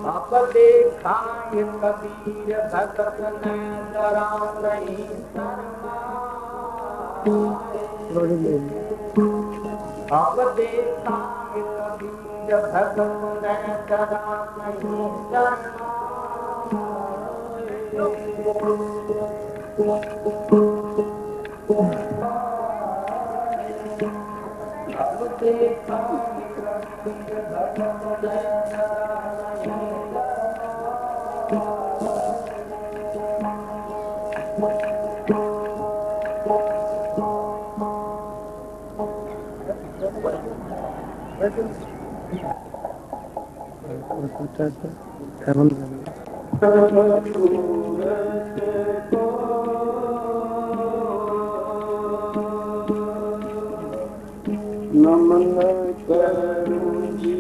अब देखाए कबीर भगत ने डरा नहीं अब देखाए कबीर भगत ने डरा नहीं अब देखाए कबीर भगत ने नमन करूं जी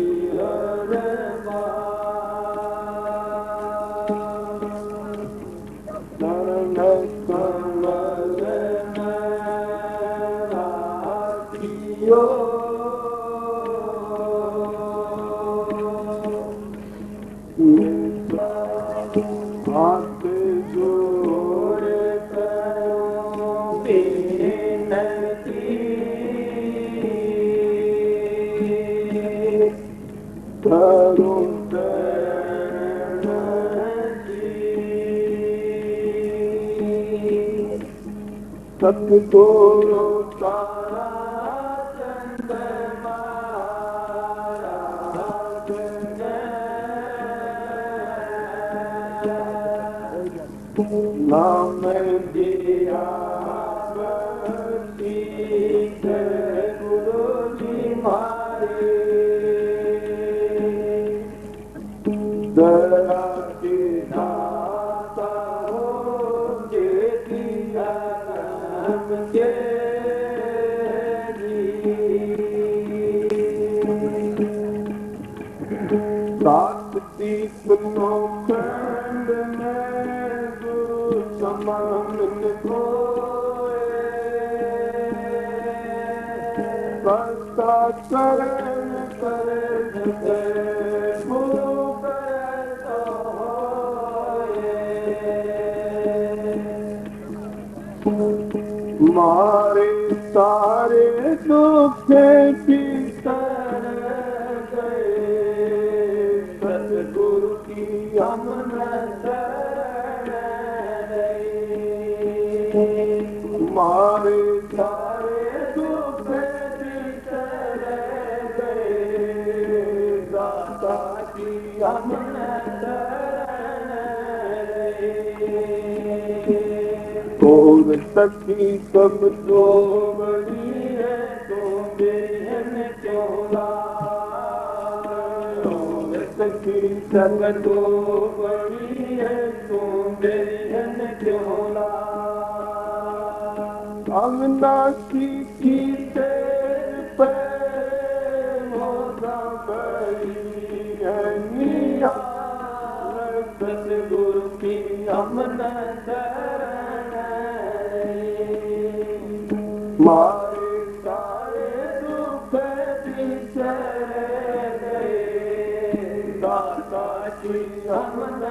सतगुरु तारा चंद्रमा नाम दिया गुरु जी मारे दया की दाता हो जे दिया सात दीप नो खंड में गुरु समान खोए बस्ता चरण करे गुरु मारे सारे दुख पितर गए सतगुरु की हम मारे सारे दुख पितर गए दाता की हम और सखी सब तो बड़ी है तो बेहन क्यों ला और सखी सब तो बड़ी है तो बेहन क्यों ला अविनाशी की तेज पे मोदा बड़ी है निया सतगुरु की अमन मारे सारे दुख बिसर गए दाता की अमन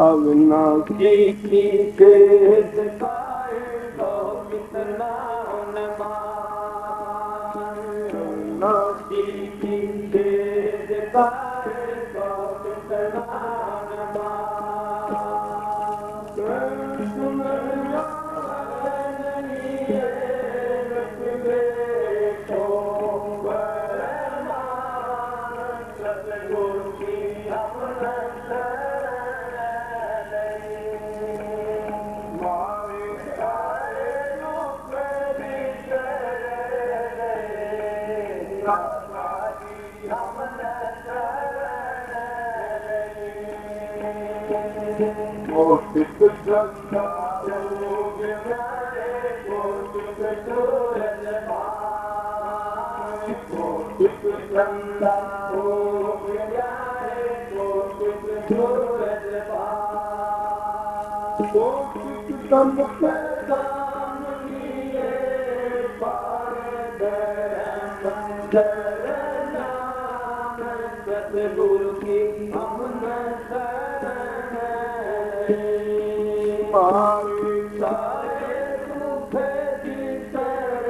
अविनाशी की तेज पाए तो कितना अविनाशी की तेज पाए तो कितना कोटिक श्रद्धा योग न्यारे कोटिक सूरज पाए कोटिक श्रद्धा योग न्यारे कोटिक सूरज पाए कोटिक तम पे दान किए पार सतगुरु की हमने मारे सारे दुख बिसर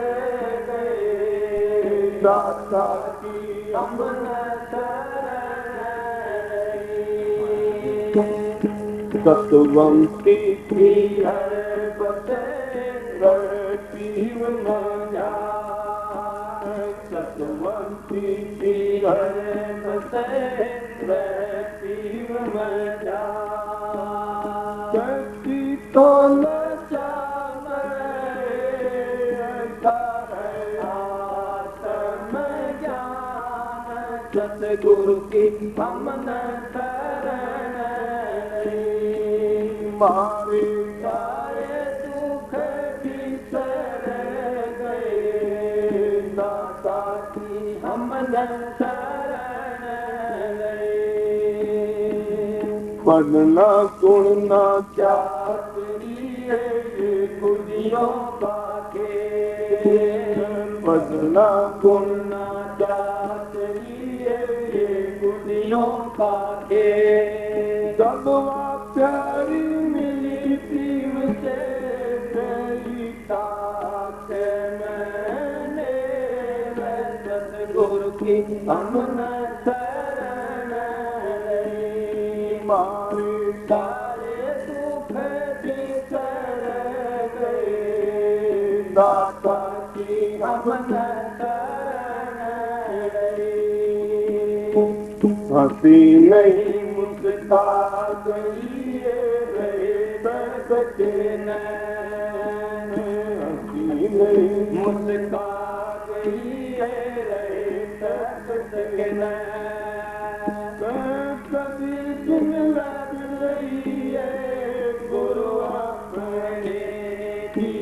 गए दाता की हमने सतवंती की हर बसे जीव माया सतवंती की हर बसे जीव माया तो न सतगुरु की हमने शरण मारे सारे दुख बिसर गए दाता की हमने शरण पढ़ना सुनना क्या गुरियों का खेल पढ़ना सुनना क्या गुरियों का खेल सबवा प्यारी मिली प्रीम से तेरी ताक मैंने सतगुरु की हमने शरण मारे सारे दुख बिसर गए दाता की हमने शरण हंसी नहीं मुस्का गई रहे बरसते नैन हंसी नहीं मुस्का गई रहे बरसते नैन कभी दिन लग रही है गुरु अपने की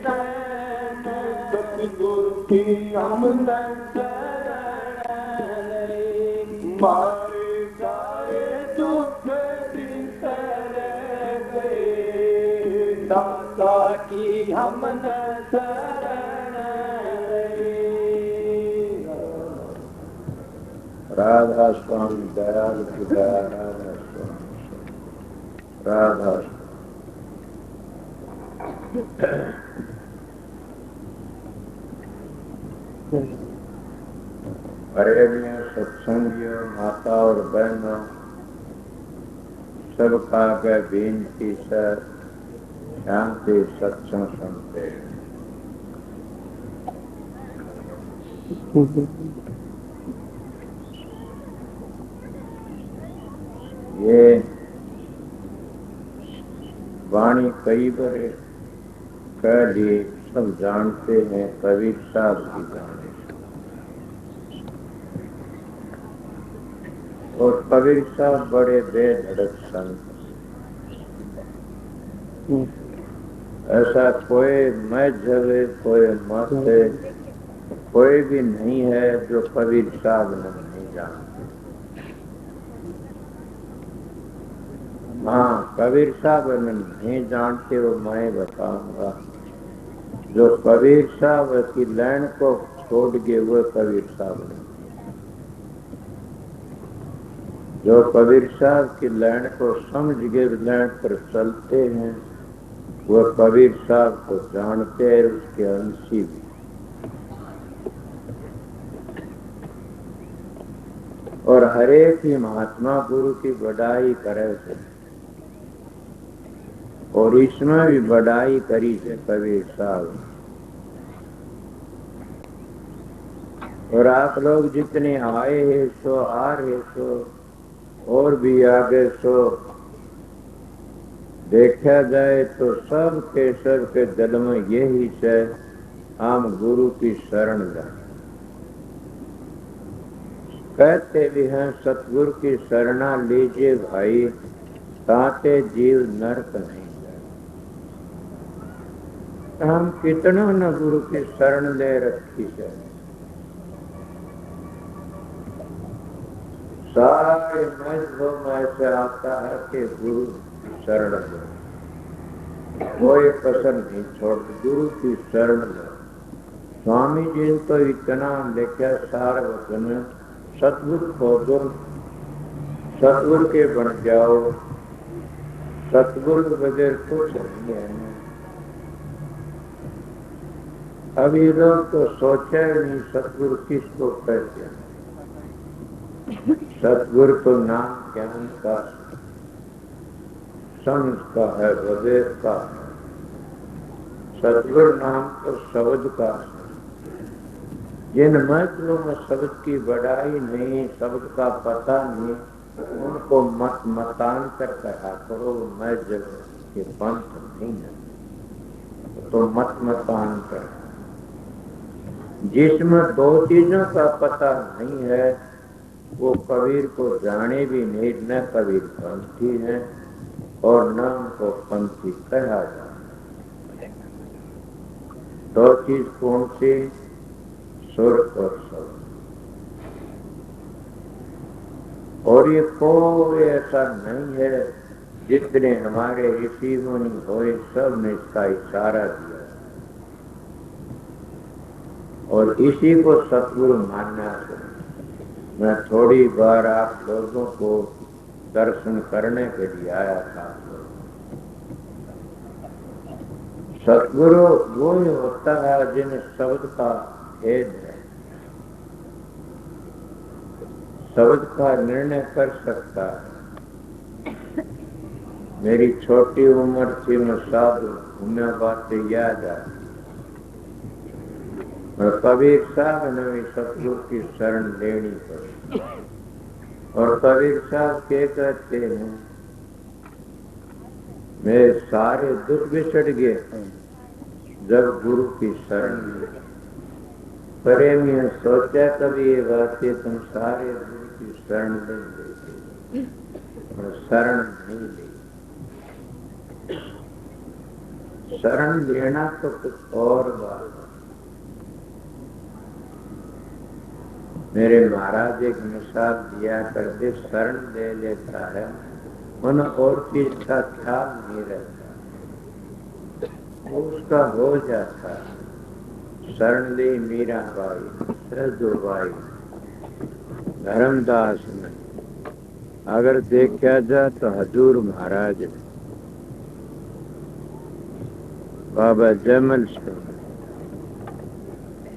शरण सतगुरु की हमने मारे सारे दुख बिसर गए दाता की हमने शरण राधा स्वामी दयाल पिता राधा प्रेमियों सत्संगियों माता और बहनों सबका आगे बेनती से शांति सत्संग सुनते ये वाणी कई बार कह ली सब जानते हैं कबीर साहब की जाने और कबीर साहब बड़े बेधड़क संत ऐसा कोई मजहब कोई मत कोई भी नहीं है जो कबीर साहब ने नहीं जानते। हाँ कबीर साहब ने नहीं जानते वो मैं बताऊंगा जो कबीर साहब की लाइन को छोड़ गए वो कबीर साहब ने जो कबीर साहब की लाइन को समझ के लाइन पर चलते हैं वो कबीर साहब को जानते हैं उसके अंशी भी। और हरेक ही महात्मा गुरु की बढ़ाई करे थे और इसमें भी बढ़ाई करी है कबीर साहब। और आप लोग जितने आए हैं सो आ रहे सो और भी आगे सो देखा जाए तो सब के दिल में यही है हम गुरु की शरण जाए। कहते भी हैं सतगुरु की शरणा लीजिए भाई ताते जीव नरक नहीं जाए। हम कितना न गुरु की शरण ले रखी है, सारे महत्व में से आता है कि गुरु की शरण लो, कोई कसर नहीं छोड़, गुरु की शरण लो। स्वामी जी ने तो इतना लिखा सार्वजन में, सतगुरु खोजो, सतगुरु के बन जाओ, सतगुरु के बगैर कुछ नहीं है। अभी लोग तो सोचे नहीं सतगुरु किसको कहते हैं। सतगुरु तो नाम ज्ञान का, समझ का है, विवेक का है। सतगुरु नाम तो शब्द का है। जिन महत्वों में शब्द की बढ़ाई नहीं, शब्द का पता नहीं, उनको मत मतांतर कहा करो। मैं जब के पंथ नहीं है तो मत मतांतर। जिसमें दो चीजों का पता नहीं है वो कबीर को जाने भी नहीं, न कबीर पंथी है और न उनको पंथी कहा जाए। दो चीज कौन सी? सुर और शब्द। और ये कोई ऐसा नहीं है, जितने हमारे ऋषि मुनि हुए सब ने इसका इशारा दिया और इसी को सतगुरु मानना चाहिए। मैं थोड़ी बार आप लोगों को दर्शन करने के लिए आया था। सतगुरु वो ही होता है जिन्हें शब्द का भेद है, शब्द का निर्णय कर सकता है। मेरी छोटी उम्र थी, मैं साधु घूमने बातें याद आती और कबीर साहब ने भी सतगुरु की शरण लेनी पड़ी। और कबीर साहब के कहते हैं मेरे सारे दुख बिछड़ गए जब गुरु की शरण ली। प्रेमी ने सोचा कभी ये बातें, तुम सारे गुरु की शरण ले लेते और शरण नहीं ली। शरण लेना तो कुछ और बात। मेरे महाराज एक मिसाल दिया करते, शरण ले लेता है उन्हें और चीज का ख्याल नहीं रहता, उसका हो जाता है। शरण ली मीराबाई, सजोबाई, धर्मदास ने, अगर देखा जाए तो हजूर महाराज ने, बाबा जमल सिंह,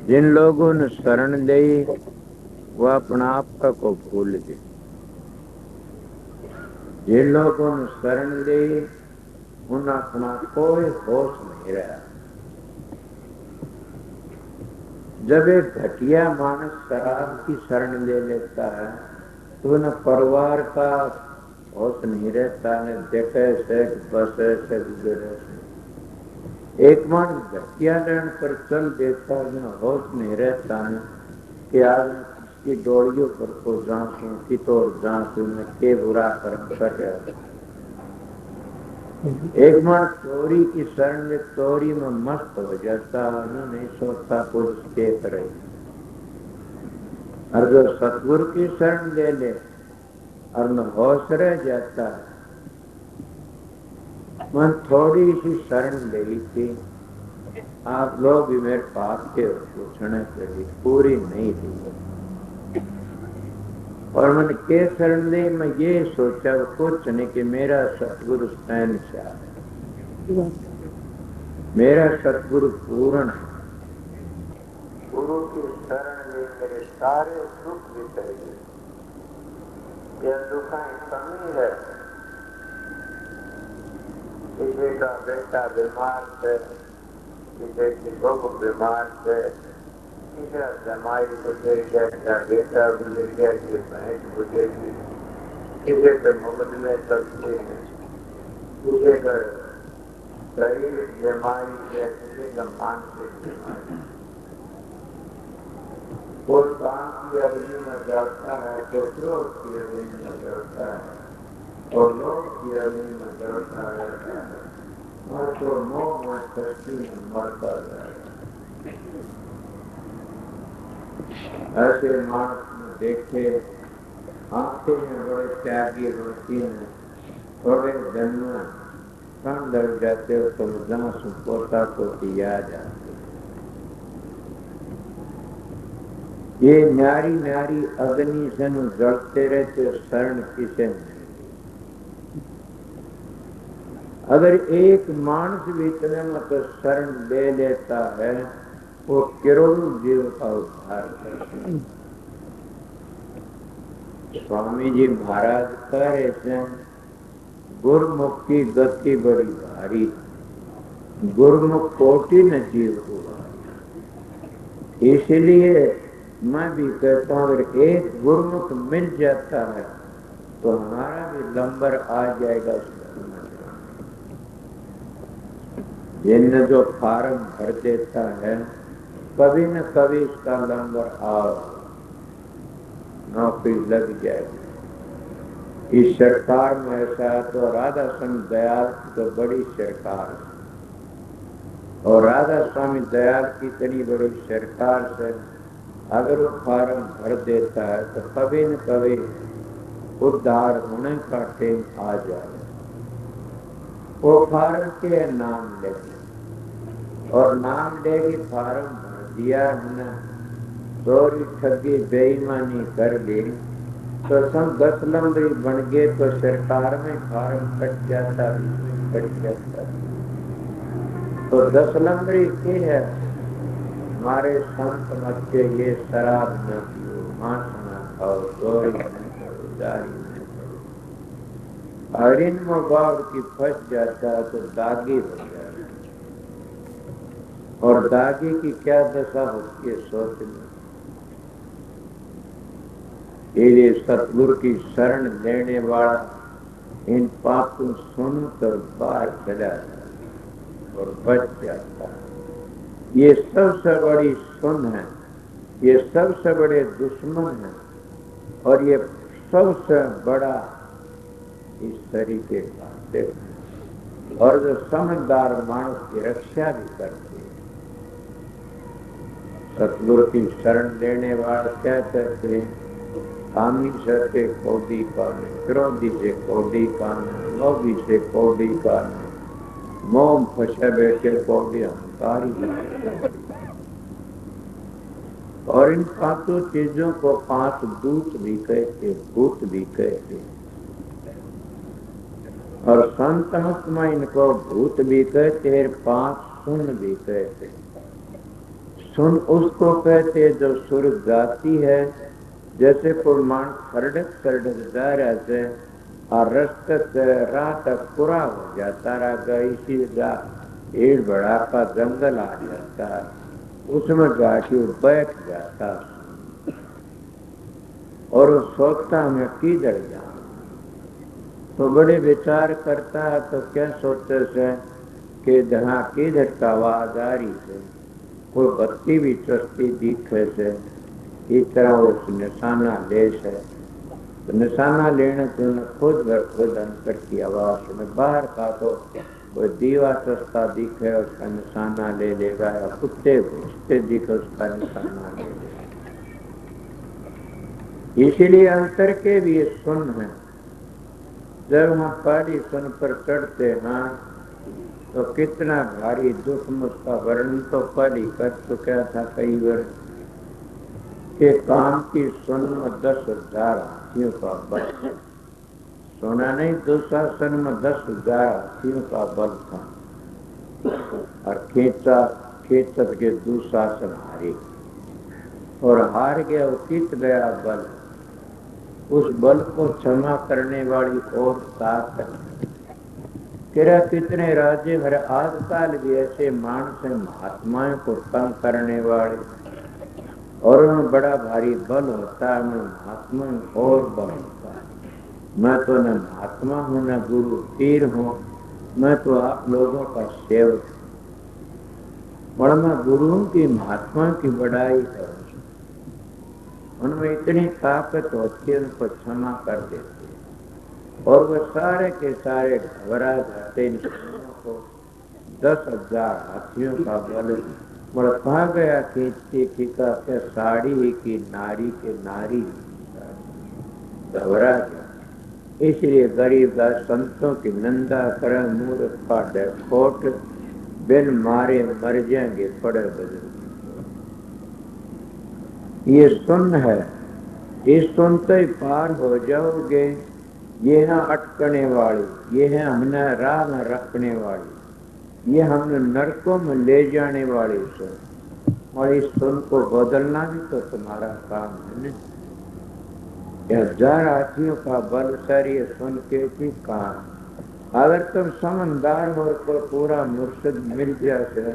जिन लोगों ने शरण ली वो अपना आपका को भूल गए। जिन लोगों ने शरण ली उन अपना कोई होश नहीं रहा। जब एक घटिया मानस शराब की शरण ले लेता है तो न परिवार का होश नहीं रहता, न देखे से बसे से गुजरे से। एक मानस घटिया लेन पर चल देता है, न होश नहीं रहता है कि आज की डोरियों पर को जांचूं कि तो जांचूं में के बुरा कर्म कर रहा। एक मानस चोरी की शरण में चोरी में मस्त हो जाता है, नहीं सोचता कुछ के करे। और जो सतगुरु की शरण ले ले और न होश रह जाता है। मैं थोड़ी सी शरण ले ली थी, आप लोग भी मेरे पास के पूछने के लिए, पूरी नहीं ली। और मैंने के शरण ली, मैं ये सोचा कुछ नहीं कि मेरा सतगुरु शहंशाह है, मेरा सतगुरु पूर्ण है। गुरु की शरण ली, मेरे सारे दुख बिछड़ गए। ये दुखाएं कमी है, किसी का बेटा बीमार है, किसी की बहू बीमार है, किसी जमाई गुजर गया, बेटा गुजर गया, कि बहन गुजरेगी, किसी के मुकदमे चलते हैं, किसी का शरीर बीमारी है, किसी का मानसिक बीमारी। कोई काम की अवधि में जाता है तो क्रोध की अवधि में जाता है, और लोग की अग्नि में जलता रहता है और तो मोह में सृष्टि में मरता जाएगा। ऐसे मानस में देखे आंखें में बड़े त्यागी होती हैं, थोड़े दिन में कण डर जाते हो तो जहाँ सुपोता को दिया जाते। ये न्यारी न्यारी अग्नि से न जलते रहते, शरण किसे नहीं। अगर एक मानस भी इतने में तो शरण ले लेता है, वो करोड़ों जीव का उद्धार करता है। स्वामी जी महाराज कह रहे थे, गुरुमुख की गति बड़ी भारी, गुरुमुख कोटि न जीव हुआ। इसलिए मैं भी कहता हूँ, अगर एक गुरुमुख मिल जाता है तो हमारा भी नंबर आ जाएगा। जिन जो फार्म भर देता है, कभी न कभी इसका नंबर आओ, नौकरी लग जाएगी। इस सरकार में ऐसा है तो राधा स्वामी दयाल की तो बड़ी सरकार है, और राधा स्वामी दयाल की इतनी बड़ी सरकार से अगर वो फार्म भर देता है तो कभी न कभी उद्धार होने का टाइम आ जाए। वो फार्म के नाम लेगी, और नाम लेगी फार्म भर दिया हमने, चोरी ठगी बेईमानी कर ली तो सब 10 नंबरी बन गए, तो सरकार में फार्म कट जाता। तो 10 नंबरी की है, हमारे संत मत के ये शराब न पियो, मांस न खाओ, चोरी न करो, जारी न करो। और इन मोबाइल की फंस जाता है तो दागी हो जाता है, और दागी की क्या दशा होती है सोच में। ये सतगुरु की शरण लेने वाला इन पापों सुन कर बाहर चला जाता और बच जाता है। ये सबसे बड़ी सुन है, ये सबसे बड़े दुश्मन है, और ये सबसे बड़ा इस तरीके का देखो। और जो समझदार मानस की रक्षा भी करते हैं। सतगुरु की शरण लेने वाले क्या कहते हैं, कामी से कौड़ी काने, क्रोधी से कौड़ी काने, लोभी से कौड़ी काने, मोह फंसे बैठे कौड़ी अहंकारी। और इन 5 चीजों को 5 दूत भी कहते, भूत भी कहते, और संत महात्मा इनको भूत भी कहते हैं, 5 सुन भी कहते। सुन उसको कहते जो सुर गाती है, जैसे कोई मान खरडक खरडक जा रहा है और रास्ते राह तक पूरा हो जाता रहा, इसी भीड़ भड़ाका जंगल आ जाता है, उसमें जाके बैठ जाता और वो सोचता मैं किधर जाऊं। तो बड़े विचार करता है तो क्या सोचते से कि जहाँ किधर का आवाज आ रही है, कोई बत्ती भी चस्ती दिखे से, इस तरह उस निशाना ले से, तो निशाना लेने से खुद ब खुद अंतर की आवाज में बाहर का तो कोई दीवा चस्ता दिखे उसका निशाना ले लेगा, या कुत्ते भूजते दिखे उसका निशाना ले लेगा। इसीलिए अंतर के भी सुन है। जब हम पहली सुन पर चढ़ते हैं तो कितना भारी दुख में उसका वर्णन तो पहली कर चुका था कई बार, के काम की सुन में 10,000 हाथियों का बल, सोना नहीं दुशासन में 10,000 हाथियों का बल था, और खेचत के दुशासन हारे, और हार गया उचित गया बल। उस बल को क्षमा करने वाली और ताकत, तेरा कितने राज्य हर आजकल भी ऐसे मानस महात्माओं को तंग करने वाले, और उनमें बड़ा भारी बल होता है, मैं महात्मा और बल होता है। मैं तो न महात्मा हूँ न गुरु पीर हूँ, मैं तो आप लोगों का सेवक। और मैं गुरुओं की महात्मा की बड़ाई करूँ, उनमें इतनी ताकत होती है, उनको क्षमा कर देते, और वो सारे के सारे घबरा जाते। इन को 10,000 हाथियों का बल मर कहा गया खींचती खींचा के साड़ी की नारी के नारी घबरा गया। इसलिए गरीबदास संतों की निंदा करे, मूर्ख का खोट, बिन मारे मर जाएंगे पड़े बदल। ये सुन है, ये सुनते ही पार हो जाओगे। ये है अटकने वाली, ये है हमने राह में रखने वाली, ये हमने नरकों में ले जाने वाली सुन। और इस सुन को बदलना भी तो तुम्हारा काम है ना। 1000 हाथियों का बल सर ये सुन के भी काम। अगर तुम समझदार हो तो पूरा मुर्शिद मिल जाए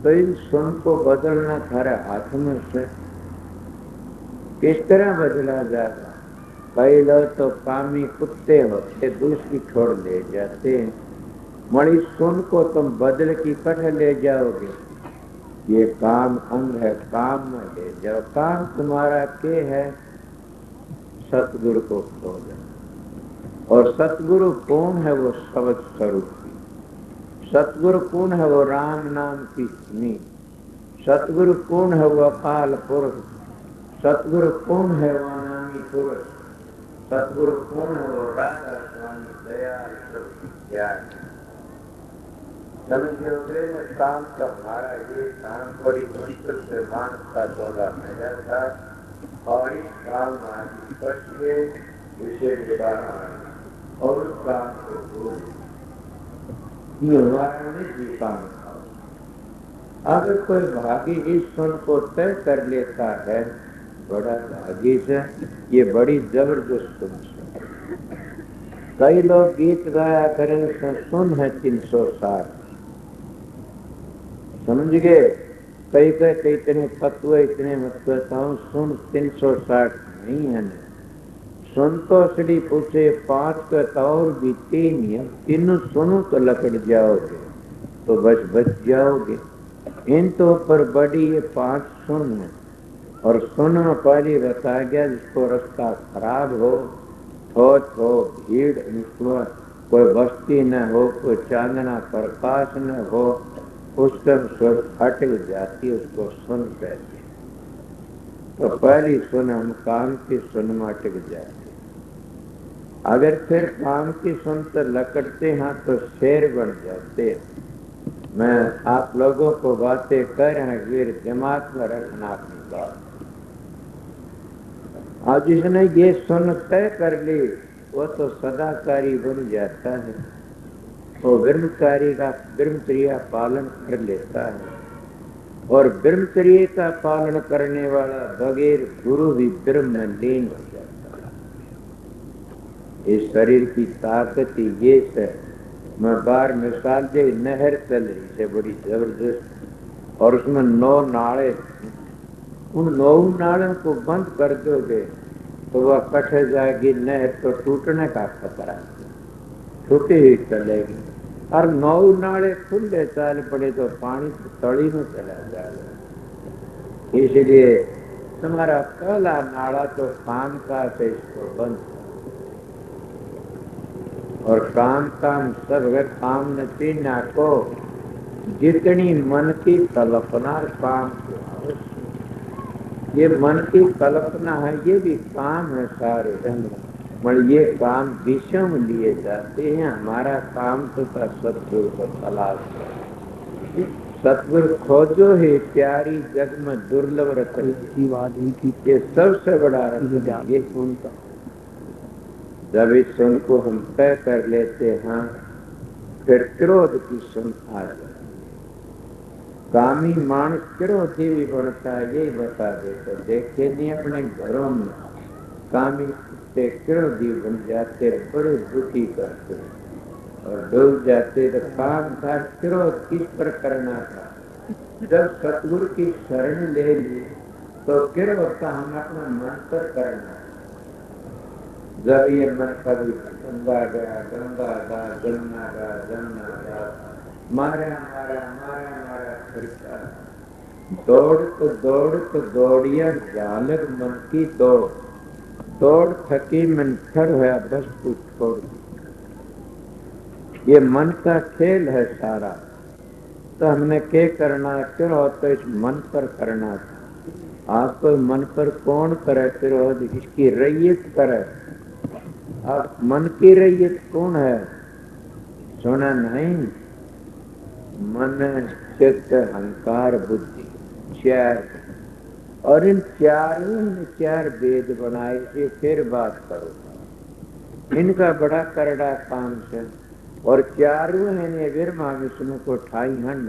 तो इस सुन को बदलना थारे हाथ में से। किस तरह बदला जाता? कई लोग तो कामी कुत्ते होते दूसरी छोड़ ले जाते हैं। मड़ी सुन को तुम बदल की कठ ले जाओगे। ये काम अंग है, काम में ले जाओ। काम तुम्हारा के है? सतगुरु को खोजना। और सतगुरु कौन है? वो शब्द स्वरूप। सतगुरु कौन है? वो राम नाम की स्मी। सतगुरु कौन है? वो अकाल पुरुष। सतगुरु कौन है? वो अनामी पुरुष। सतगुरु कौन है? वो राधा स्वामी दयाल ज्ञान। समझोगे काम का हमारा ये काम बड़ी मुश्किल से मानता चौदह में जाता और इस काम आदि पश्चिमे विशेष और उस काम को भूल जी काम। अगर कोई भागी इस सुन को तय कर लेता है, बड़ा भागी से, ये बड़ी जबरदस्त सुन है। कई लोग गीत गाया करें, सुन है 360। समझ गए? कई कहते इतने तत्व इतने मत कहता हूँ, सुन 360 नहीं है ना। सुन तो श्री पूछे 5 कहता और भी 3 है। तीनों सुनो तो लकड़ जाओगे, तो बच जाओगे। इन तो पर बड़ी ये 5 सुन है। और सुन में पहले बताया गया जिसको रास्ता खराब हो भीड़, कोई बस्ती न हो, कोई चांदना प्रकाश न हो, उसका अटक जाती, उसको सुन कहते। तो पहली सुन हम काम की सुन में अटक जाते। अगर फिर काम की सुन तो लकड़ते हैं तो शेर बन जाते। मैं आप लोगों को बातें कह रहे हैं, फिर दिमाग में रखना अपनी बात। आज जिसने ये सुन तय कर ली वो तो सदाकारी बन जाता है। वो ब्रह्मचारी का ब्रह्मचर्या पालन कर लेता है। और ब्रह्मचर्य का पालन करने वाला बगैर गुरु भी ब्रह्म में लीन हो जाता है। इस शरीर की ताकत ही ये है। मैं बार मिसाल दे, नहर चल रही है बड़ी जबरदस्त और उसमें 9 नाले। उन 9 नालों को बंद कर दोगे तो वह कट जाएगी नहर, तो टूटने का खतरा है, टूटी ही चलेगी। और 9 नाले खुले चाल पड़े तो पानी तड़ी में चला जाएगा। इसलिए तुम्हारा पहला नाला तो काम का से इसको बंद। और काम सब काम न तीना को जितनी मन की कल्पना काम को अवश्य। ये मन की कल्पना है, ये भी काम है सारे। मगर ये काम विषय में लिए जाते हैं। हमारा काम तो था सतगुरु को तलाश। सतगुरु खोजो है प्यारी जग में दुर्लभ रतन की बात की। ये सबसे बड़ा रतन ये सुनता। जब इस सुन को हम तय कर लेते हैं, फिर क्रोध की सुन आ जाती। कामी मानस क्रोधी भी बढ़ता है, यही बता देते। देखे नहीं अपने घरों में कामी कुत्ते क्रोधी बन जाते, बड़े दुखी करते और डूब जाते। तो काम था क्रोध किस पर करना था? जब सतगुरु की शरण ले ली तो क्रोध का हम अपना मन पर करना। जब ये मन कभी गंगा गया जमुना गया मारा खर्चा। दौड़ दौड़िया जालक मन की दौड़ थकी मन खड़ होया बस कुछ छोड़। ये मन का खेल है सारा। तो हमने क्या करना, क्यों तो इस मन पर करना था। आपको मन पर कौन करे, फिर इसकी रैयत करे। अब मन की रैयत कौन है, सुना नहीं? मन, चित्त, अहंकार, बुद्धि, चार। और इन चारों ने चार वेद बनाए थे। फिर बात करो, इनका बड़ा करड़ा काम से। और चारों है ब्रह्मा विष्णु को ठाई हंड,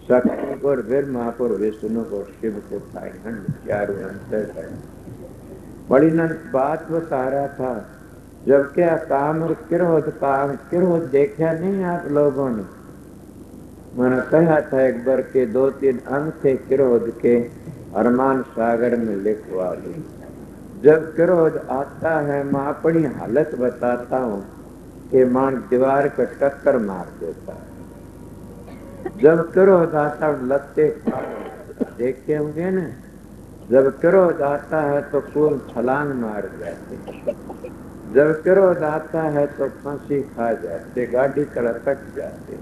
शक्ति को ब्रह्मा को विष्णु को शिव को ठाई हंड, चारों अंतर है। बड़ी न बात बता रहा था। जब क्या काम और क्रोध देखा नहीं आप लोगों ने? मैंने कहा था एक बार के 2-3 अंग थे क्रोध के, अरमान सागर में लिखवा ली। जब क्रोध आता है, मैं अपनी हालत बताता हूँ कि मान दीवार को टक्कर मार देता है। जब क्रोध आता है, लत्ते देखते होंगे ना, जब क्रोध आता है तो कूल छलांग मार जाते, जब क्रोध आता है तो फांसी खा जाते, गाड़ी तड़क जाते।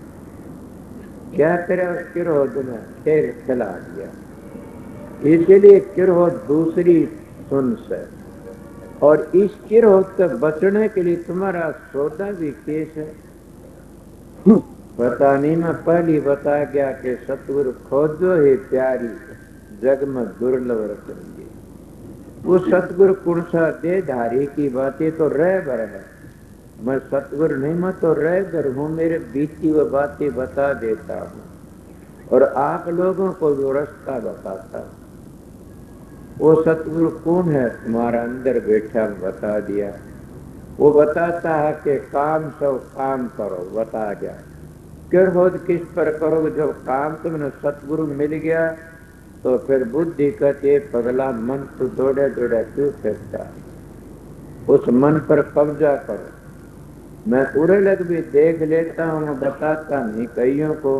क्या करे उस क्रोध में, खेल खिला दिया। इसलिए क्रोध दूसरी सुन से। और इस क्रोध से बचने के लिए तुम्हारा सौदा भी केस है। पता नहीं, मैं पहली बता गया कि सतगुरु खोजो ही प्यारी, जग में दुर्लभ रखेंगे। वो सतगुरु कुर्सा दे धारी की बातें तो रह बर है। मैं सतगुरु नहीं, मैं तो रह बर हूँ, मेरे बीती वो बातें बता देता हूँ और आप लोगों को जो रास्ता बताता हूँ। वो सतगुरु कौन है, तुम्हारा अंदर बैठा बता दिया। वो बताता है कि काम सब काम करो, बता गया। क्रोध किस पर करोगे? जब काम तुमने सतगुरु मिल गया तो फिर बुद्धि कहते पगला मन तो दौड़े दौड़े क्यों फिरता, उस मन पर कब्जा करो। मैं पूरे लग भी देख लेता हूँ, मैं बताता नहीं कईयों को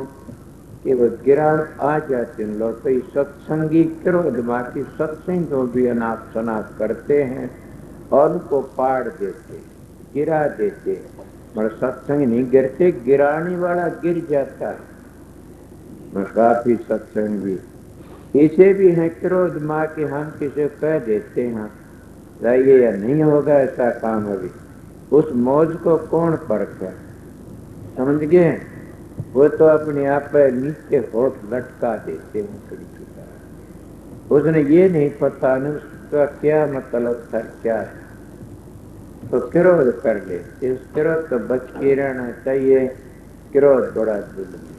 कि वो गिरान आ जाते हैं लोग। कई सत्संगी क्रोध बाकी सत्संग को भी अनाथ शनाथ करते हैं और उनको पाड़ देते, गिरा देते, मगर सत्संग नहीं गिरते, गिराने वाला गिर जाता है। मैं काफी सत्संग भी इसे भी है क्रोध माँ के, हम किसे कह देते हैं जाइए या नहीं होगा ऐसा काम अभी, उस मौज को कौन परखे, समझ गए? वो तो अपने आप पर नीचे होठ लटका देते हैं कड़ी की तरह। उसने ये नहीं पता न उसका क्या मतलब था, क्या है, तो क्रोध कर ले। इस क्रोध तो बच के रहना चाहिए। क्रोध बड़ा दुर्लभ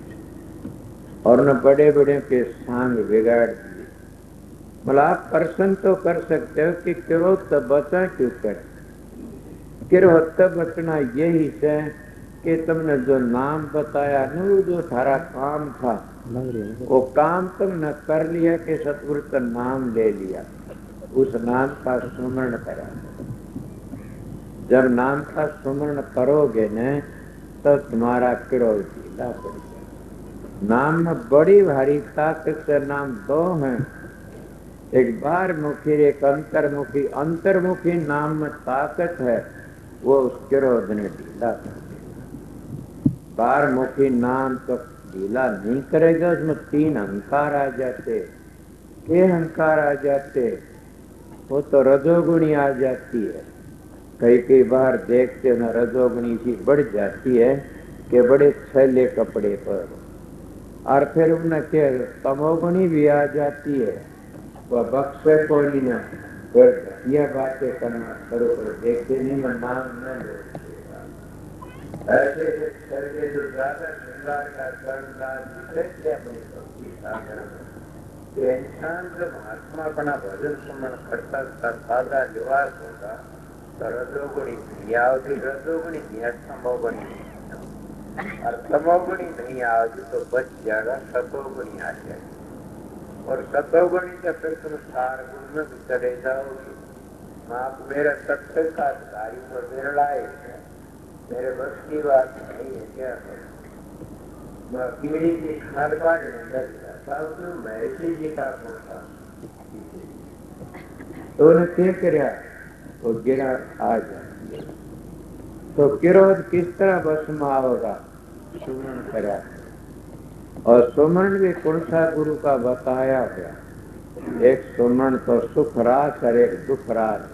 और न बड़े बड़े के सांग बिगाड़ दिए। मतलब आप प्रश्न तो कर सकते हो कि क्रोध तो बचा क्यों कर? क्रोध तो बचना यही है कि तुमने जो नाम बताया न, वो जो थारा काम था, वो काम तुमने कर लिया कि सतगुरु का नाम ले लिया, उस नाम का सुमरण करा। जब नाम का सुमरण करोगे न तो तुम्हारा क्रोध ढीला पड़ जाए। नाम में बड़ी भारी ताकत से नाम दो हैं, एक बार मुखी एक अंतर्मुखी। अंतर्मुखी नाम में ताकत है, वो उस क्रोध ने ढीला कर दिया। बार मुखी नाम तो ढीला नहीं करेगा, उसमें 3 अहंकार आ जाते। के अहंकार आ जाते, वो तो रजोगुणी आ जाती है। कई बार देखते न रजोगुणी सी बढ़ जाती है कि बड़े छैले कपड़े पर, और फिर उन्हें के तमोगुणी भी आ जाती है, वह बख्शे को नहीं ना, फिर यह बातें करना करो करो, देखते नहीं मैं नाम न ऐसे जो ज्यादा श्रृंगार का इंसान जब आत्मा अपना भजन सुमन करता सादा निवास होगा तो रजोगुणी नहीं आवती, रजोगुणी नहीं तमोगुणी, और तमोगुणी नहीं आओगी तो बच जाएगा, सतोगुणी आ जाएगी। और सतोगुणी से फिर तुम सार गुण में भी चले जाओगे। आप मेरे सत्य का अधिकारी तो निर्णय है, मेरे बस की बात नहीं है। क्या मैं पीढ़ी की खाद पाठ नहीं कर जाता हूँ, महर्षि जी का पोता तो उन्हें क्या कर वो गिरा आ जाए। तो क्रोध किस तरह बस में आओगा? सुमरण करा। और सुमरण भी कौन सा गुरु का बताया गया? एक सुमरण तो सुख रास और एक दुख रास।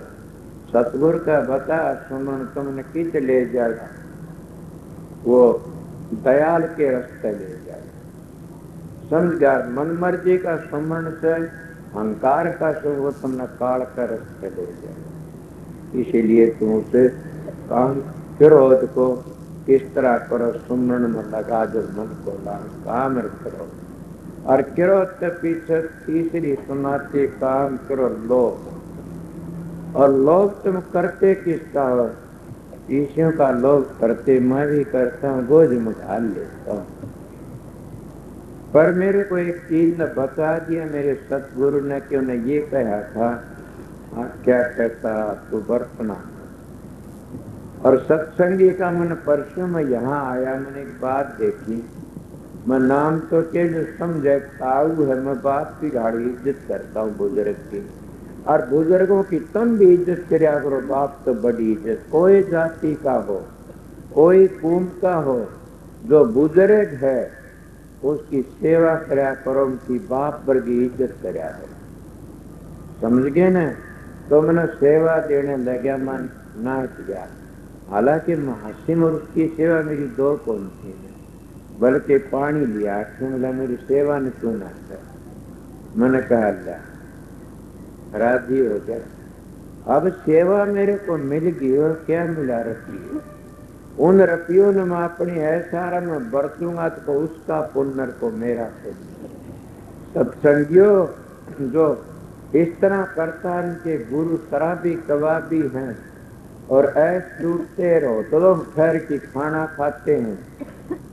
सतगुरु का बता सुमरण तुमने कित ले जाएगा? वो दयाल के रास्ते ले जाएगा। समझ गया? मन मर्जी का सुमरण से अहंकार का सुख वो तुमने काल का रास्ते ले जाएगा। इसीलिए तुम उसे काम क्रोध को किस तरह करो? सुमरण में लगा जो मन को काम करो। और क्रोध के पीछे तीसरी सुनाती काम करो लोभ। और लोभ तुम करते किसका हो? ईश्वर का लोभ करते मैं भी करता हूँ, बोझ मुझा लेता हूँ। पर मेरे को एक चीज ने बता दिया मेरे सतगुरु ने कि उन्हें ये कहा था, क्या कहता तू बरतना। और सत्संगी का मन परसों में यहाँ आया, मैंने एक बात देखी। मैं नाम तो के जो समझे ताऊ है, मैं बात की गाड़ी इज्जत करता हूँ बुजुर्ग की। और बुजुर्गों की तुम भी इज्जत करया करो। बाप तो बड़ी इज्जत, कोई जाति का हो, कोई कौम का हो, जो बुजुर्ग है उसकी सेवा करया करो, उनकी बाप वर्गी इज्जत करया करो। समझ गए ना? तो मैंने सेवा देने लगा, मन नाच गया। हालांकि महासिम और उसकी सेवा मेरी दो कौन थी, बल्कि पानी लिया बोला मेरी सेवा ने क्यों ना कर। मैंने कहा अल्लाह राजी हो गया। अब सेवा मेरे को मिल गई और क्या मिला? रखी। उन रपियों ने मैं अपनी ऐसा में बरतूंगा तो उसका पुण्य को मेरा पुण्य। सत्संगियों जो इस तरह करता है उनके गुरु शराबी कबाबी हैं और ऐसे टूटते रहो तो लोग ठहर की खाना खाते हैं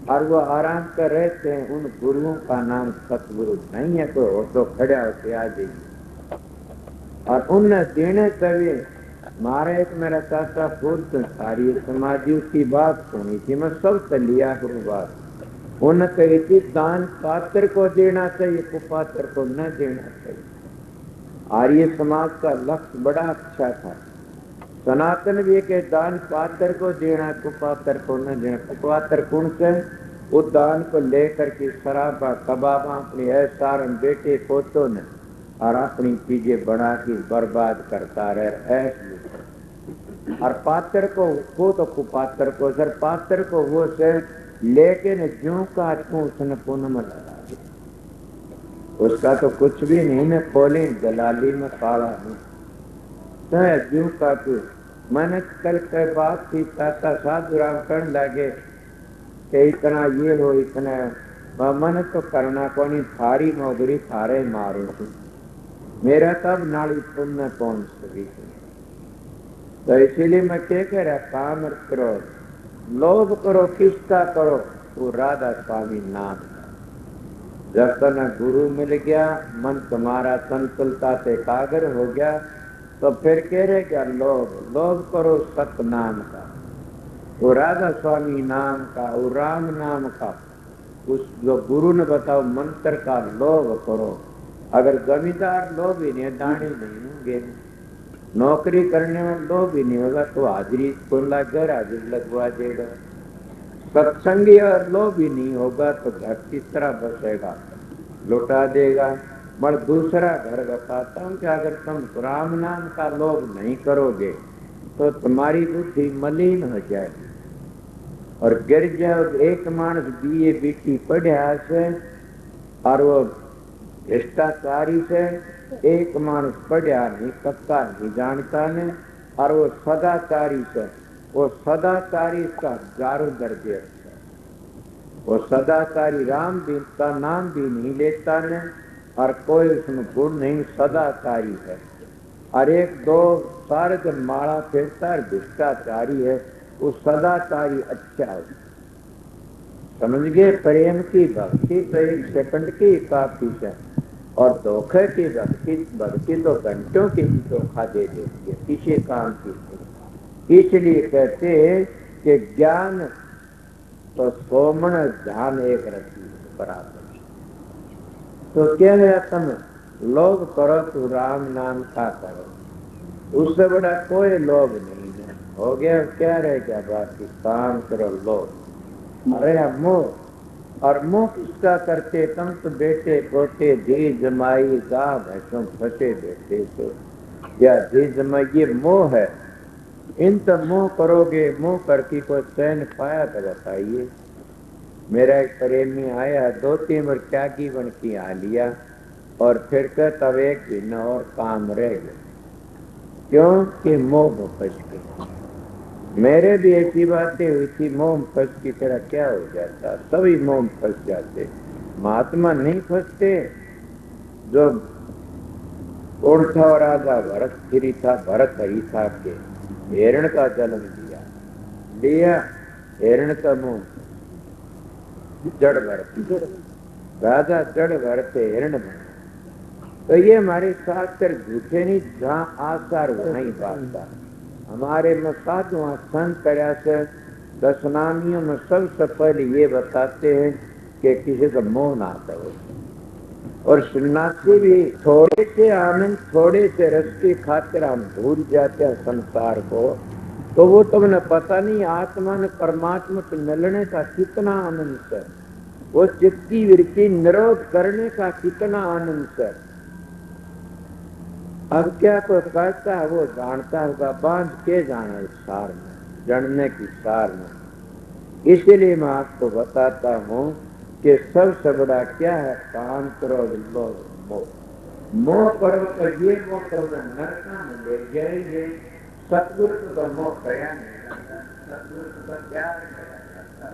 और वो आराम कर रहते हैं। उन गुरुओं का नाम सतगुरु नहीं है। तो वो तो खड़ा होते आ जाइए। और उनने देने तभी मारे एक मेरा चाचा फूर्त सारी समाधि की बात सुनी थी, मैं सब लिया करूँ बात। उन्हें कही थी दान पात्र को देना चाहिए, कुपात्र को न देना चाहिए। आर्य समाज का लक्ष्य बड़ा अच्छा था। सनातन भी के दान पात्र को देना, कुपात्र को न देना। कुपात्र कौन से? उस दान को लेकर के शराबा कबाबा अपने ऐसा बेटे पोतों ने और अपनी चीजें बना के बर्बाद करता रहे ऐसे। और पात्र को वो तो कुपात्र को सर पात्र को वो से लेकिन ज्यों का उसने पुण्य में लगा दिया। उसका तो कुछ भी नहीं, मैं खोली दलाली में काला हूँ तो ज्यों का तू। मैंने कल के बात थी चाचा साधु राम करने लगे कि इतना ये हो इतना मन तो करना को नहीं, थारी नौकरी थारे मारो मेरा तब नाड़ी पुण्य पहुंच सकी। तो इसीलिए मैं क्या कह रहा, काम करो, लोभ करो, किसका करो? वो राधा स्वामी नाम। जब तक गुरु मिल गया, मन तुम्हारा संतुलता से कागर हो गया, तो फिर कह रहे क्या? लोभ करो सत नाम का, वो राधा स्वामी नाम का, वो राम नाम का, उस जो गुरु ने बताओ मंत्र का लोभ करो। अगर जमींदार लोभ ही नहीं, दाने नहीं होंगे, नौकरी करने में लोभ ही नहीं होगा तो हाजिरी कौन लगकर हाजिर लगवा देगा। सत्संगी और लोभ ही नहीं होगा तो घर किस तरह बसेगा? लुटा देगा। मैं दूसरा घर बताता हूँ कि अगर तुम राम नाम का लोभ नहीं करोगे तो तुम्हारी बुद्धि मलिन हो जाएगी और गिर जाओ। एक मानस बीए बीटी पढ़ा से और वो भ्रष्टाचारी से, एक मानस पढ़ा नहीं कक्का नहीं जानता ने और वो सदाचारी से, वो सदाचारी का हजारों दर्जे। वो सदाचारी राम भी का नाम भी नहीं लेता ने और कोई उसमें गुण नहीं, सदाचारी है। और एक दो सारे जब माला फेरता है भ्रष्टाचारी है, वो सदाचारी अच्छा है। समझ गए? प्रेम की भक्ति तो एक सेकंड की काफी है और धोखे की भक्ति तो घंटों की धोखा दे देती है, किसी काम की। इसलिए कहते हैं कि ज्ञान तो सोमन ध्यान एक रखी बराबर। तो क्या है, तुम लोभ करो तो राम नाम का करो, उससे बड़ा कोई लोभ नहीं है। हो गया, क्या रह गया बाकी? काम करो लो। अरे मोह, और मोह किसका करते? तुम तो बेटे पोते धी जमाई गा भैंसों फंसे बैठे तो, या धी जमाई, ये मोह है। इन तो मोह करोगे, मोह करके कोई चैन पाया तो बताइए। मेरा एक प्रेमी आया, 2-3 बार त्यागी बन की आ लिया, और फिर कर तब एक दिन और काम रह गया। क्यों? कि मोह में फंस गए। मेरे भी ऐसी बातें हुई थी, मोह में फंस की तरह क्या हो जाता, सभी मोह में फंस जाते, महात्मा नहीं फंसते। जो उड़ता और राजा भरत फिरी था, भरत हरी था के हिरण का जन्म लिया हिरण का मुंह जड़ भरती, राजा जड़ भरते हिरण बने। तो ये हमारे शास्त्र झूठे नहीं, जहाँ आसार वहाँ ही बात। हमारे में साधुआ संत से दशनामियों में सबसे पहले ये बताते हैं कि किसी का मोह ना करो। और सन्यासी भी थोड़े से आनंद, थोड़े से रस की खातिर हम भूल जाते हैं संसार को, तो वो तुमने पता नहीं आत्मा ने परमात्मा से मिलने का कितना आनंद है, वो चित्त की वृत्ति निरोध करने का कितना आनंद है। अब क्या कोई कहता है वो जानता होगा, बांध के जाना इस सार में, जानने की सार में। इसलिए मैं आपको बताता हूँ कि सबसे बड़ा क्या है? काम क्रोध लोभ मोह। मोह करो तो ये मोह तुम्हें नरका में ले जाएंगे। सतगुरु तो मोह कया नहीं जाता, सतगुरु का प्यार कया जाता।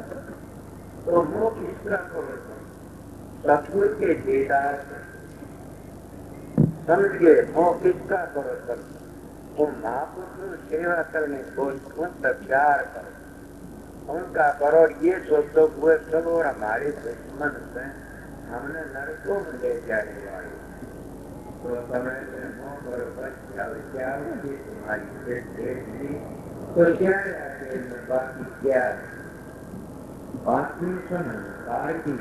तो मोह किस तरह करो? सतगुरु के दीदार समझिए, मोह किसका करो? सब वो महापुरुषों सेवा करने को उनसे प्यार करो, उनका करो। ये सोचो वो सब और हमारे दुश्मन से हमने नरकों में ले जाने वाले, तो समय से मोह करो बच जाओ। क्या तुम्हारी पेट देखनी तो क्या बाकी क्या है? बाकी सुन कार की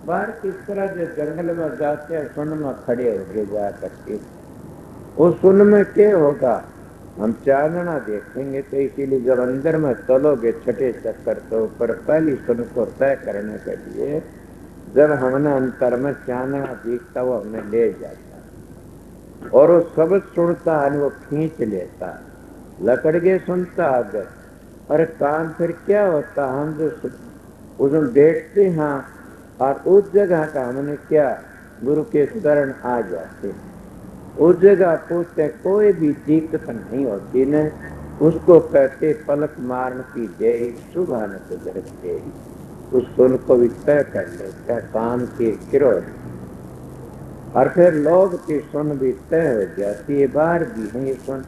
बाहर किस तरह जो जंगल में जाते हैं, सुन में खड़े होके जा करके, उस सुन में क्या होगा? हम चांदना देखेंगे। तो इसीलिए जब अंदर में चलोगे छठे चक्कर तो ऊपर पहली सुन को तय करने के लिए, जब हमने अंतर में चांदना देखता वो हमें ले जाता, और वो शब्द सुनता है, वो खींच लेता, लकड़ के सुनता अगर। और काम फिर क्या होता? हम जो उसमें बैठते हैं और उस जगह का हमने क्या गुरु के शरण आ जाते, उस जगह पूछते कोई भी दिक्कत नहीं होती न, उसको कहते पलक मारने की देरी सुबह न गुजरते, उस सुन को भी तय कर लेते काम के किरोध। और फिर लोग की सुन भी तय हो जाती है, बाहर भी है ये सुन।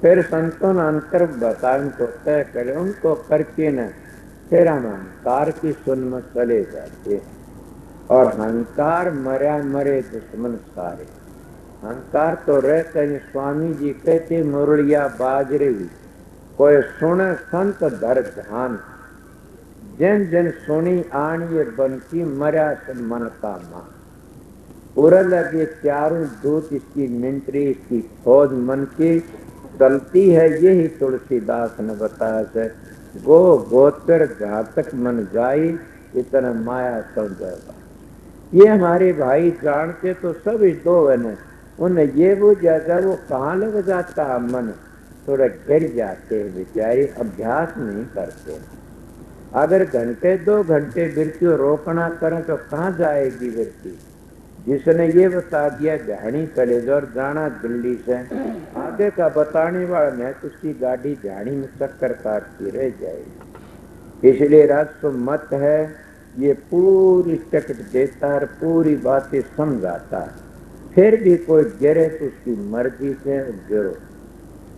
फिर संतों ने अंतर बता उनको तय करे, उनको करके न फिर हम अहंकार की सुन में चले जाते। और अहंकार मरा मरे दुश्मन सारे। अहंकार तो रहते हैं, स्वामी जी कहते मुरलिया बाजरे भी कोई सुने संत धर ध्यान, जन जन सुनी आनिए बनती मरा सन मन का मान। पूरा लगे चारों दूत इसकी मिंत्री, इसकी खोज मन की चलती है, यही तुलसीदास ने बताया है। गो गोचर घातक मन जाई, इतना माया समझेगा। ये हमारे भाई जानते तो सब इस दो है, उन्हें ये बुझा जब वो कहाँ लग जाता मन, थोड़ा गिर जाते हैं बेचारे, अभ्यास नहीं करते। अगर घंटे 2 घंटे वृत्ति रोकना करें तो कहाँ जाएगी वृत्ति? जिसने ये बता दिया झाड़ी चले जाओ और जाना दिल्ली से, आगे का बताने वाला नहीं तो उसकी गाड़ी झाड़ी में चक्कर काटती रह जाएगी। इसलिए राजस्व मत है, ये पूरी टिकट देता है, पूरी बातें समझाता है। फिर भी कोई गिरे तो उसकी मर्जी से गिरो,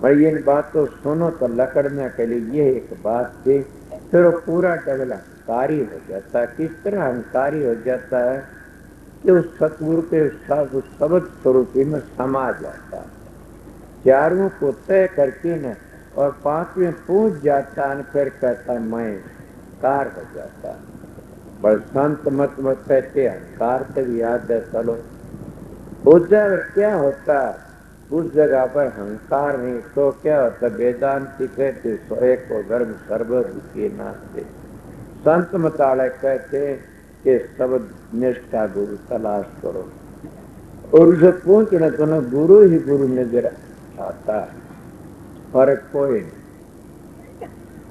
पर इन बातों सुनो तो लकड़ने के लिए ये एक बात थी। फिर वो पूरा डबल अहंकारी हो जाता है। किस तरह अहंकारी हो जाता है कि उस सतगुरु के साथ उस शब्द स्वरूपी में समा जाता है, चारों को तय करके न, और 5वें पूछ जाता है, फिर कहता मैं कार हो जाता है। पर संत मत कहते अहंकार से भी याद है, चलो उधर क्या होता, उस जगह पर अहंकार नहीं तो क्या होता। वेदांति कहते एक को धर्म सर्वदुखी नास्ते। संत मतालय कहते कि सब निष्ठा गुरु तलाश करो, और उसे पूछना तो न गुरु ही गुरु नजर आता है, फर्क कोई नहीं।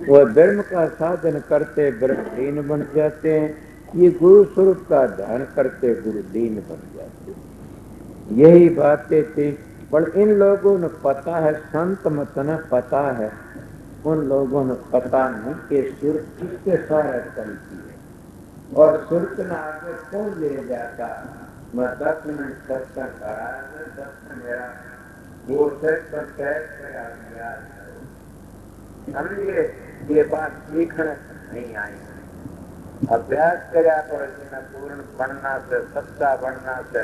वह धर्म का साधन करते धर्महीन बन जाते हैं, ये गुरु स्वरूप का ध्यान करते गुरुदीन बन जाते हैं। यही बातें थी। पर इन लोगों ने पता है, संत मत न पता है, उन लोगों ने पता नहीं कि सुर किसके सारे चलती है और सुर्ख न आगे कौन ले जाता। मैं 10 मिनट सत्संग करा, 10 मेरा वो समझिए, ये बात सीखने नहीं आई। अभ्यास करा तो पूर्ण बनना से, सत्ता बनना से,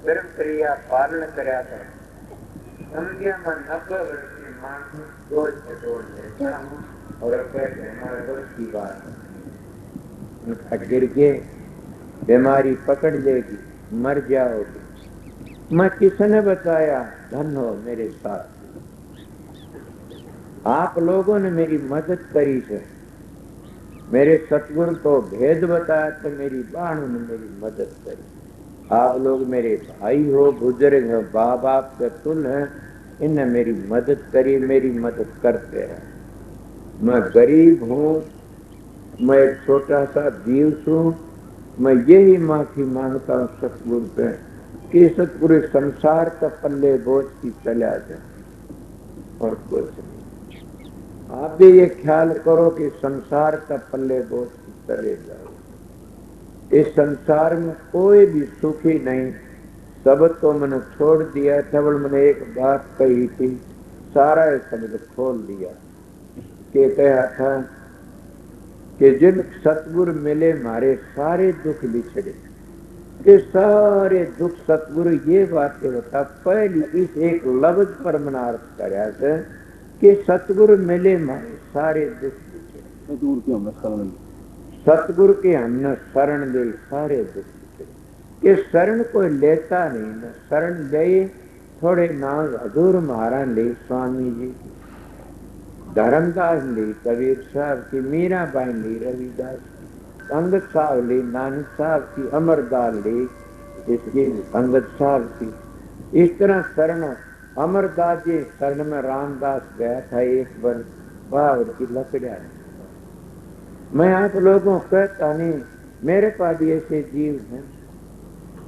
धर्म क्रिया पालन करा तो समझिए। मैं 90 वर्ष की मानसिक सोच से जोड़ लेता हूँ और कहते हमारे दोस्त की बात गिर के बीमारी पकड़ लेगी, मर जाओगे। मैं किसने बताया? धन हो मेरे साथ, आप लोगों ने मेरी मदद करी है। मेरे सतगुरु को भेद बताया तो मेरी बहनों ने मेरी मदद करी। आप लोग मेरे भाई हो, बुजुर्ग हो, बाप बाप के तुल हैं, इन्हें मेरी मदद करी, मेरी मदद करते हैं। मैं गरीब हूँ, मैं एक छोटा सा जीव हूँ। मैं यही माफी मांगता हूँ सतगुरु पे कि सतगुरु संसार का पल्ले बोझ की चला जाए और कुछ नहीं। आप भी ये ख्याल करो कि संसार का पल्ले बोझ की चले जाओ। इस संसार में कोई भी सुखी नहीं। सब तो मैंने छोड़ दिया था, बल मैंने एक बात कही थी, सारा शब्द खोल दिया कि कहा था कि जिन सतगुरु मिले मारे सारे दुख बिछड़े, कि सारे दुख सतगुरु ये बातें बता। पहली इस एक लफ्ज पर मैंने अर्थ कराया था कि सतगुरु मिले मारे सारे दुख बिछड़े। दूर की हमने शरण, सतगुरु के हमने शरण ले सारे दुख बिछड़े। कि शरण कोई लेता नहीं न, शरण ले थोड़े नाम हजूर महाराज ले, स्वामी जी धर्मदास ली, कबीर साहब की, मीराबाई ली, रविदास की, अंगद साहब ली, नानक साहब की, अमरदास ली, इसकी अंगद साहब की। इस तरह शरण अमरदास जी शरण में रामदास गया था एक बार, बावर की लकड़िया। मैं आप लोगों को कहता नहीं, मेरे पास भी ऐसे जीव हैं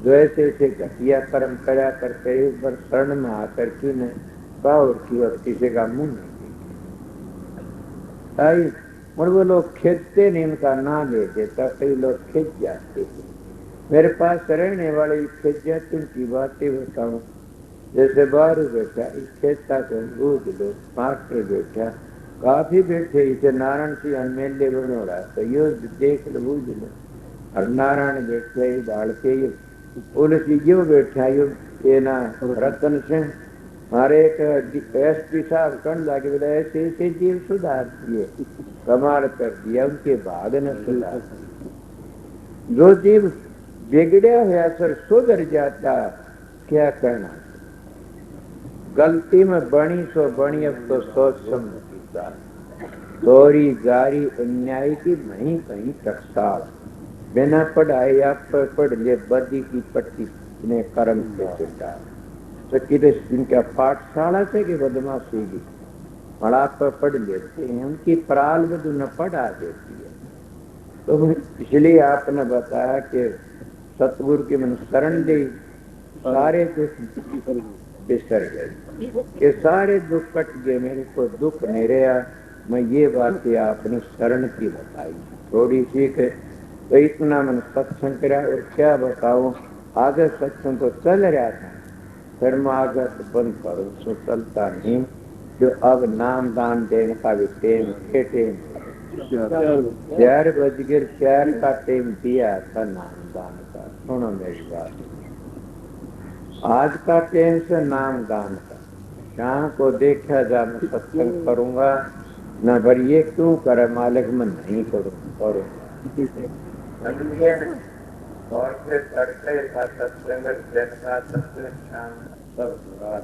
जो ऐसे ऐसे घटिया कर्म करा करते, एक बार शरण में आकर की ने बावर की और किसी का मुंह नहीं आई। और वो लोग खींचते नहीं, उनका नाम ले देता, कई लोग खींच जाते। मेरे पास रहने वाले खींच जाते, उनकी बातें बताऊं। जैसे बाहर बैठा इस खेता को बूझ लो, मास्टर बैठा, काफी बैठे, इसे नारायण सिंह मेले बनो रहा तो यो देख लो, बूझ लो। और नारायण बैठे डाल के पुलिस यो बैठा, ये ना रतन सिंह हमारे एक एसपी साहब कण लाके बोला ऐसे ऐसे जीव सुधार दिए, कमाल कर दिया, उनके भाग न सुधार। जो जीव बिगड़े है सर सुधर जाता, क्या करना। गलती में बनी सो बनी, अब तो सोच समझ चोरी गारी अन्याय की नहीं कहीं टकसाल। बिना पढ़ाई आप पढ़ ले बदी की पट्टी ने कर्म से चिटा। इनका पाठशाला से कि बदमाशी की पढ़ा पर पढ़ लेते हैं, उनकी प्राल बदू न पढ़ा देती है। तो इसलिए आपने बताया कि सतगुरु की मैंने शरण ली, सारे दुख बिसर गए, ये सारे दुख कट गए, मेरे को दुख नहीं रहा। मैं ये बात आपने शरण की बताई थोड़ी सी के, तो इतना मैंने सत्संग करा। और क्या बताऊं, आगे सत्संग तो चल रहा था, फिर मैं आगे बंद करूं तो चलता नहीं। जो अब नाम दान देने का भी टेम के टेम 4 बज गए, 4 का टेम दिया था नाम दान का। सुनो मेरी बात, आज का टेम से नाम दान का, शाम को देखा जा मैं सत्संग करूंगा न, पर ये क्यों करे मालिक, मैं नहीं करूंगा। और फिर तड़के का सत्संग, दिन का सत्संग, शाम सब बुरा।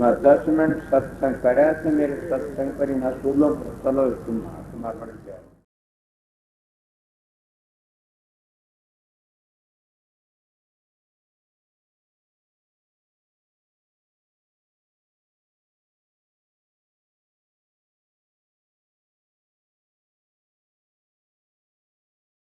मैं 10 मिनट सत्संग करे तो मेरे सत्संग पर इन असूलों पर चलो तुम महात्मा बन जाओ।